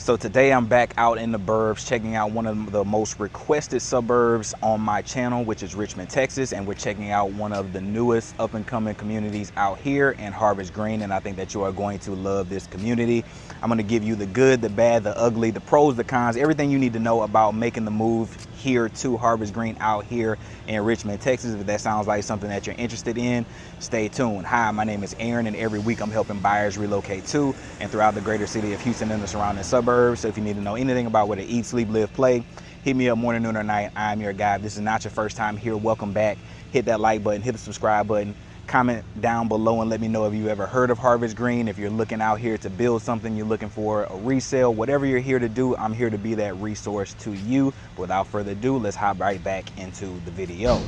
So today I'm back out in the burbs checking out one of the most requested suburbs on my channel, which is Richmond, Texas, and we're checking out one of the newest up and coming communities out here in Harvest Green, and I think that you are going to love this community. I'm going to give you the good, the bad, the ugly, the pros, the cons, everything you need to know about making the move here to Harvest Green out here in Richmond, Texas. If that sounds like something that you're interested in, stay tuned. Hi, my name is Aaron, and every week I'm helping buyers relocate to and throughout the greater city of Houston and the surrounding suburbs. So if you need to know anything about where to eat, sleep, live, play, hit me up morning, noon, or night. I'm your guy. If this is not your first time here, welcome back. Hit that like button, hit the subscribe button, comment down below and let me know if you ever heard of Harvest Green. If you're looking out here to build something, you're looking for a resale, whatever you're here to do, I'm here to be that resource to you. Without further ado, let's hop right back into the video.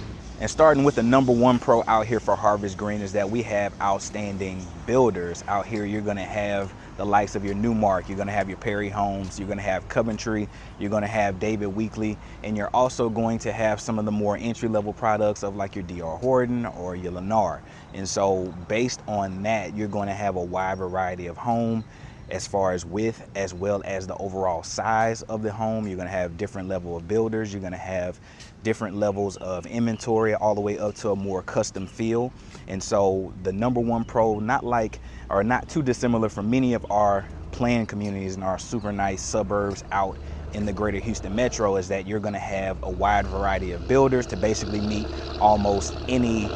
And starting with the number one pro out here for Harvest Green is that we have outstanding builders out here. You're going to have the likes of your Newmark, you're going to have your Perry Homes, you're going to have Coventry, you're going to have David Weekley, and you're also going to have some of the more entry-level products of like your D.R. Horton or your Lennar. And so based on that, you're going to have a wide variety of home as far as width as well as the overall size of the home. You're going to have different level of builders, you're going to have different levels of inventory all the way up to a more custom feel. And so the number one pro, not too dissimilar from many of our planned communities and our super nice suburbs out in the greater Houston metro, is that you're going to have a wide variety of builders to basically meet almost any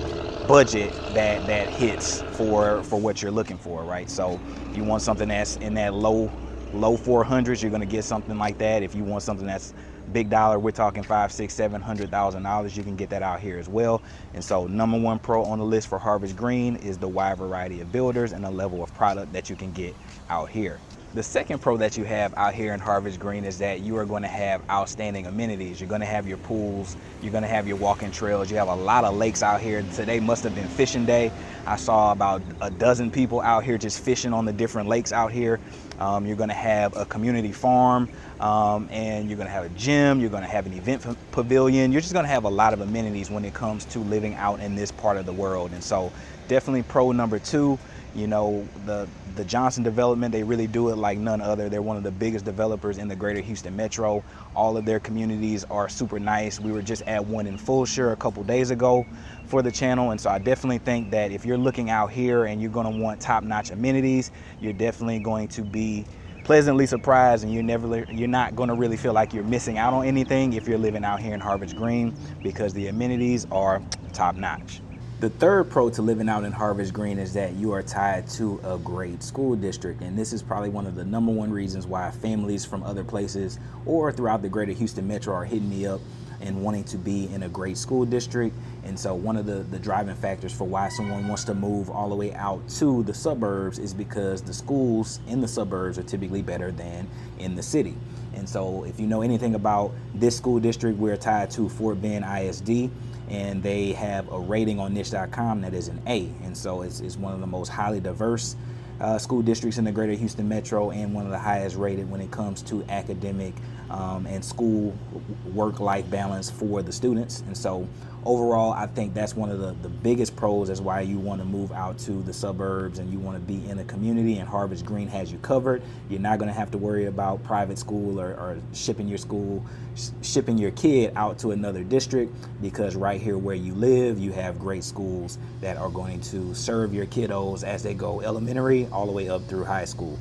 budget that hits for what you're looking for, right? So if you want something that's in that low 400s, you're going to get something like that. If you want something that's big dollar, we're talking $500,000, $600,000, you can get that out here as well. And so number one pro on the list for Harvest Green is the wide variety of builders and the level of product that you can get out here. The second pro that you have out here in Harvest Green is that you are going to have outstanding amenities. You're going to have your pools, you're going to have your walking trails, you have a lot of lakes out here. Today must have been fishing day. I saw about a dozen people out here just fishing on the different lakes out here. You're going to have a community farm, and you're going to have a gym, you're going to have an event pavilion. You're just going to have a lot of amenities when it comes to living out in this part of the world. And so definitely pro number two. You know, the Johnson development, they really do it like none other. They're one of the biggest developers in the greater Houston metro. All of their communities are super nice. We were just at one in Fulshire a couple days ago for the channel. And so I definitely think that if you're looking out here and you're going to want top-notch amenities, you're definitely going to be pleasantly surprised, and you're not going to really feel like you're missing out on anything if you're living out here in Harvest Green, because the amenities are top-notch. The third pro to living out in Harvest Green is that you are tied to a great school district. And this is probably one of the number one reasons why families from other places or throughout the greater Houston metro are hitting me up and wanting to be in a great school district. And so one of the driving factors for why someone wants to move all the way out to the suburbs is because the schools in the suburbs are typically better than in the city. And so if you know anything about this school district, we're tied to Fort Bend ISD, and they have a rating on niche.com that is an A. And so it's one of the most highly diverse school districts in the greater Houston metro, and one of the highest rated when it comes to academic and school work-life balance for the students. And so overall, I think that's one of the biggest pros as why you want to move out to the suburbs and you want to be in a community, and Harvest Green has you covered. You're not going to have to worry about private school or shipping your kid out to another district, because right here where you live, you have great schools that are going to serve your kiddos as they go elementary all the way up through high school.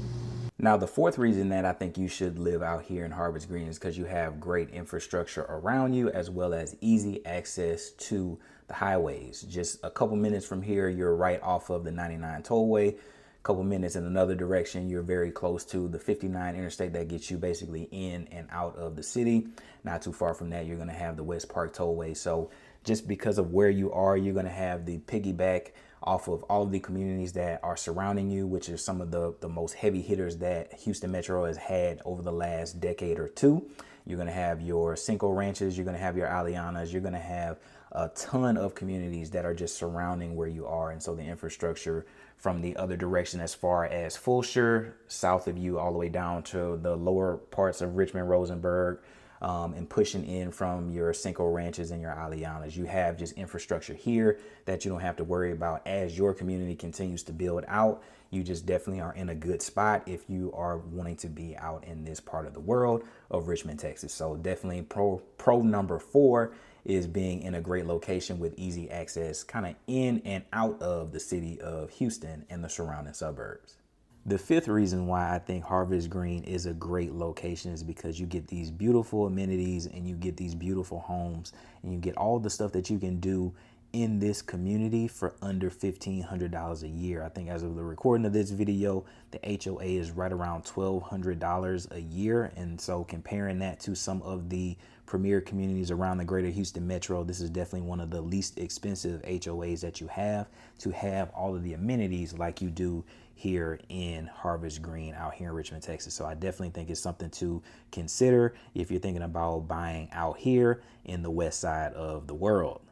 Now, the fourth reason that I think you should live out here in Harvest Green is because you have great infrastructure around you, as well as easy access to the highways. Just a couple minutes from here, you're right off of the 99 tollway. A couple minutes in another direction, you're very close to the 59 interstate that gets you basically in and out of the city. Not too far from that, you're going to have the West Park tollway. So just because of where you are, you're going to have the piggyback off of all of the communities that are surrounding you, which are some of the most heavy hitters that Houston Metro has had over the last decade or two. You're going to have your Cinco Ranches, you're going to have your Alianas, you're going to have a ton of communities that are just surrounding where you are. And so the infrastructure from the other direction, as far as Fulshire, south of you, all the way down to the lower parts of Richmond, Rosenberg, and pushing in from your Cinco Ranches and your Alianas. You have just infrastructure here that you don't have to worry about as your community continues to build out. You just definitely are in a good spot if you are wanting to be out in this part of the world of Richmond, Texas. So definitely pro number 4 is being in a great location with easy access kind of in and out of the city of Houston and the surrounding suburbs. The 5th reason why I think Harvest Green is a great location is because you get these beautiful amenities and you get these beautiful homes and you get all the stuff that you can do in this community for under $1,500 a year. I think as of the recording of this video, the HOA is right around $1,200 a year. And so comparing that to some of the premier communities around the greater Houston metro, this is definitely one of the least expensive HOAs that you have to have all of the amenities like you do here in Harvest Green out here in Richmond, Texas. So I definitely think it's something to consider if you're thinking about buying out here in the west side of the world.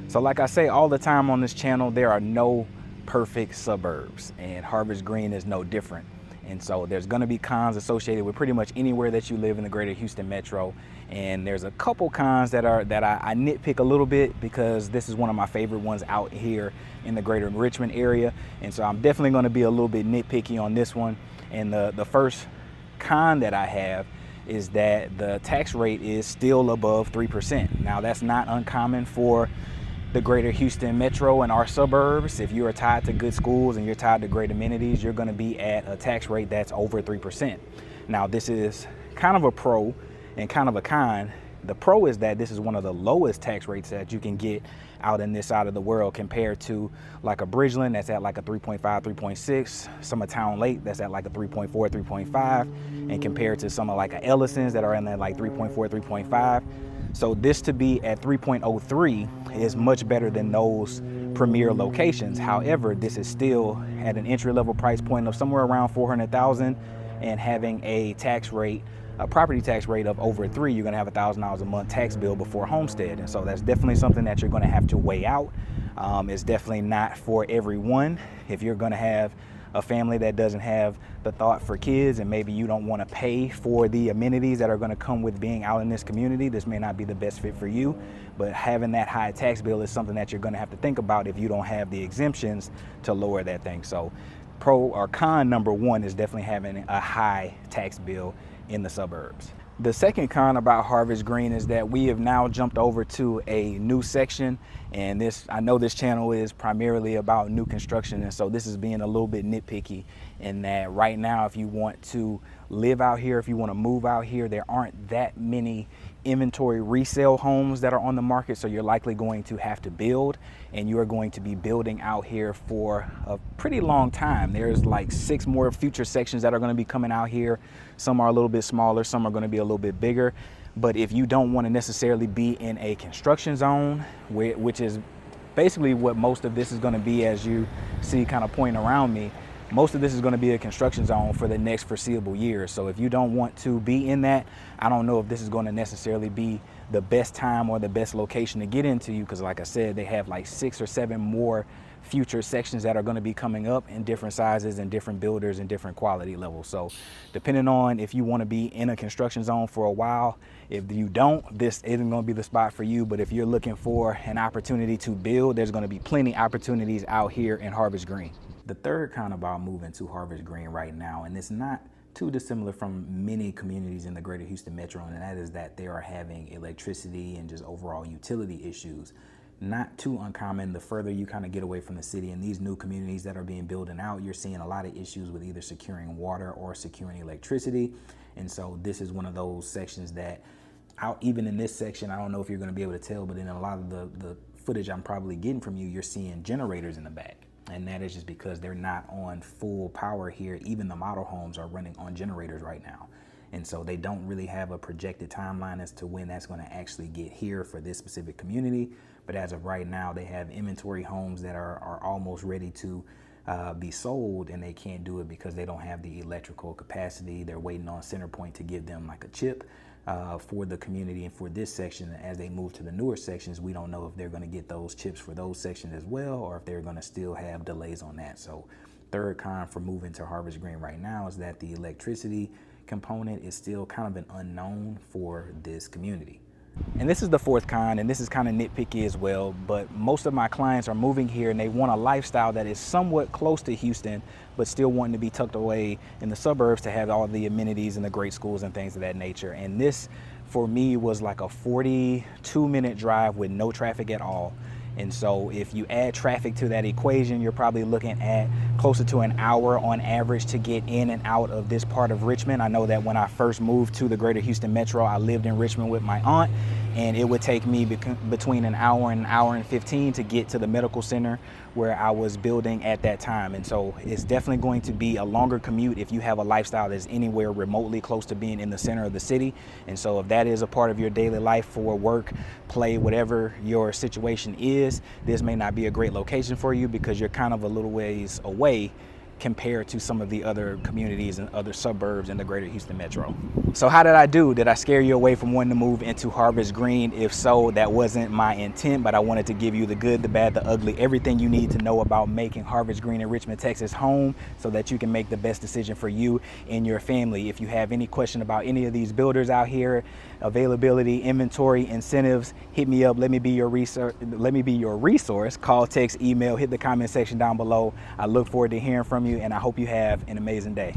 So like I say all the time on this channel, there are no perfect suburbs, and Harvest Green is no different. And so there's going to be cons associated with pretty much anywhere that you live in the greater Houston metro. And there's a couple cons that I nitpick a little bit because this is one of my favorite ones out here in the greater Richmond area. And so I'm definitely going to be a little bit nitpicky on this one. And the first con that I have is that the tax rate is still above 3%. Now that's not uncommon for the greater Houston metro and our suburbs. If you are tied to good schools and you're tied to great amenities, you're going to be at a tax rate that's over 3%. Now this is kind of a pro and kind of a con. The pro is that this is one of the lowest tax rates that you can get out in this side of the world compared to like a Bridgeland that's at like a 3.5, 3.6, some of Town Lake that's at like a 3.4, 3.5, and compared to some of like a Ellison's that are in that like 3.4, 3.5. So this to be at 3.03 is much better than those premier locations. However, this is still at an entry-level price point of somewhere around $400,000 and having a tax rate, a property tax rate of over 3, you're gonna have $1,000 a month tax bill before homestead. And so that's definitely something that you're gonna have to weigh out. It's definitely not for everyone. If you're gonna have a family that doesn't have the thought for kids and maybe you don't want to pay for the amenities that are going to come with being out in this community, this may not be the best fit for you. But having that high tax bill is something that you're going to have to think about if you don't have the exemptions to lower that thing. So pro or con number 1 is definitely having a high tax bill in the suburbs. The second con about Harvest Green is that we have now jumped over to a new section, and I know this channel is primarily about new construction, and so this is being a little bit nitpicky in that right now if you want to live out here, if you want to move out here, there aren't that many inventory resale homes that are on the market, so you're likely going to have to build, and you are going to be building out here for a pretty long time. There's like 6 more future sections that are going to be coming out here. Some are a little bit smaller, some are going to be a little bit bigger. But if you don't want to necessarily be in a construction zone, which is basically what most of this is going to be, as you see kind of pointing around me, most of this is going to be a construction zone for the next foreseeable years. So if you don't want to be in that, I don't know if this is going to necessarily be the best time or the best location to get into, because like I said, they have like 6 or 7 more future sections that are going to be coming up in different sizes and different builders and different quality levels. So depending on if you want to be in a construction zone for a while, if you don't, this isn't going to be the spot for you. But if you're looking for an opportunity to build, there's going to be plenty opportunities out here in Harvest Green. The third con about moving to Harvest Green right now, and it's not too dissimilar from many communities in the greater Houston metro, and that is that they are having electricity and just overall utility issues. Not too uncommon. The further you kind of get away from the city and these new communities that are being built out, you're seeing a lot of issues with either securing water or securing electricity. And so this is one of those sections that even in this section, I don't know if you're going to be able to tell, but in a lot of the footage I'm probably getting from you, you're seeing generators in the back. And that is just because they're not on full power here. Even the model homes are running on generators right now. And so they don't really have a projected timeline as to when that's going to actually get here for this specific community. But as of right now, they have inventory homes that are almost ready to be sold, and they can't do it because they don't have the electrical capacity. They're waiting on CenterPoint to give them like a chip for the community and for this section. As they move to the newer sections, we don't know if they're going to get those chips for those sections as well, or if they're going to still have delays on that. So third con for moving to Harvest Green right now is that the electricity component is still kind of an unknown for this community. And this is the fourth con, and this is kind of nitpicky as well, but most of my clients are moving here and they want a lifestyle that is somewhat close to Houston, but still wanting to be tucked away in the suburbs to have all the amenities and the great schools and things of that nature. And this, for me, was like a 42-minute drive with no traffic at all. And so if you add traffic to that equation, you're probably looking at closer to an hour on average to get in and out of this part of Richmond. I know that when I first moved to the greater Houston metro, I lived in Richmond with my aunt, and it would take me between an hour and an hour and 15 to get to the medical center where I was building at that time. And so it's definitely going to be a longer commute if you have a lifestyle that's anywhere remotely close to being in the center of the city. And so if that is a part of your daily life for work, play, whatever your situation is, this may not be a great location for you because you're kind of a little ways away compared to some of the other communities and other suburbs in the greater Houston metro. So how did I do? Did I scare you away from wanting to move into Harvest Green? If so, that wasn't my intent, but I wanted to give you the good, the bad, the ugly, everything you need to know about making Harvest Green in Richmond, Texas home so that you can make the best decision for you and your family. If you have any question about any of these builders out here, availability, inventory, incentives, hit me up. Let me be your resource. Call, text, email, hit the comment section down below. I look forward to hearing from you, and I hope you have an amazing day.